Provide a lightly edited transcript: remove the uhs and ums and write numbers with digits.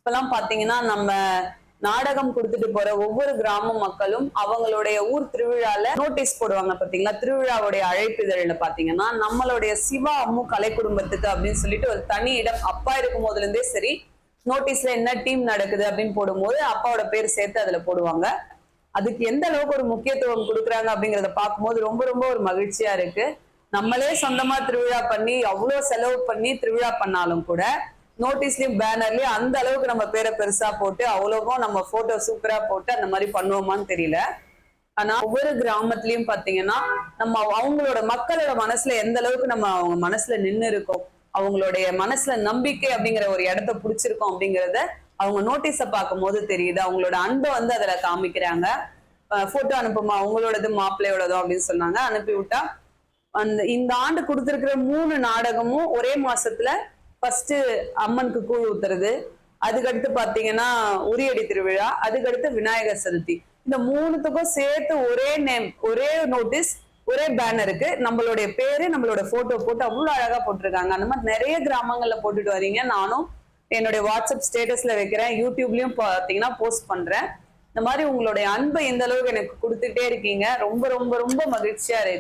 இப்பெல்லாம் பாத்தீங்கன்னா நம்ம நாடகம் கொடுத்துட்டு போற ஒவ்வொரு கிராம மக்களும் அவங்களுடைய ஊர் திருவிழால நோட்டீஸ் போடுவாங்க பாத்தீங்களா. திருவிழாவுடைய அழைப்பிதழ்ல பாத்தீங்கன்னா நம்மளுடைய சிவா அம்மு கலை குடும்பத்துக்கு அப்படின்னு சொல்லிட்டு ஒரு தனி இடம் அப்பா இருக்கும் போதுல இருந்தே சரி நோட்டீஸ்ல என்ன டீம் நடக்குது அப்படின்னு போடும்போது அப்பாவோட பேர் சேர்த்து அதுல போடுவாங்க. அதுக்கு எந்த அளவுக்கு ஒரு முக்கியத்துவம் கொடுக்குறாங்க அப்படிங்கறத பார்க்கும்போது ரொம்ப ரொம்ப ஒரு மகிழ்ச்சியா இருக்கு. நம்மளே சொந்தமா திருவிழா பண்ணி அவ்வளவு செலவு பண்ணி திருவிழா பண்ணாலும் கூட நோட்டீஸ்லயும் பேனர்லயும் அந்த அளவுக்கு நம்ம பேரை பெருசா போட்டு அவ்வளவும் நம்ம போட்டோ சூப்பரா போட்டு அந்த மாதிரி பண்ணுவோமான்னு தெரியல. ஆனா ஒவ்வொரு கிராமத்திலயும் பாத்தீங்கன்னா நம்ம அவங்களோட மக்களோட மனசுல எந்த அளவுக்கு நம்ம அவங்க மனசுல நின்னு இருக்கோம், அவங்களுடைய மனசுல நம்பிக்கை அப்படிங்கிற ஒரு இடத்த புடிச்சிருக்கோம் அப்படிங்கறத அவங்க நோட்டீஸ பார்க்கும் போது தெரியுது. அவங்களோட அன்பை அதுல காமிக்கிறாங்க. போட்டோ அனுப்புமா அவங்களோடது மாப்பிள்ளையோடதும் அப்படின்னு சொன்னாங்க. அனுப்பி விட்டா இந்த ஆண்டு கொடுத்திருக்கிற 3 நாடகமும் ஒரே மாசத்துல ஃபர்ஸ்ட் அம்மனுக்கு கூழ் ஊத்துறது, அதுக்கடுத்து பாத்தீங்கன்னா உரியடி திருவிழா, அதுக்கடுத்து விநாயகர் சதுர்த்தி. இந்த 3த்துக்கும் சேர்த்து ஒரே நேம், ஒரே நோட்டீஸ், ஒரே பேனருக்கு நம்மளுடைய பேரு நம்மளோட போட்டோ போட்டு அவ்வளவு அழகா போட்டிருக்காங்க. அந்த மாதிரி நிறைய கிராமங்கள்ல போட்டுட்டு வரீங்க. நானும் என்னுடைய வாட்ஸ்அப் ஸ்டேட்டஸ்ல வைக்கிறேன், யூடியூப்லயும் பாத்தீங்கன்னா போஸ்ட் பண்றேன். இந்த மாதிரி உங்களுடைய அன்பை எந்த அளவுக்கு எனக்கு கொடுத்துட்டே இருக்கீங்க. ரொம்ப ரொம்ப ரொம்ப மகிழ்ச்சியா இருக்கு.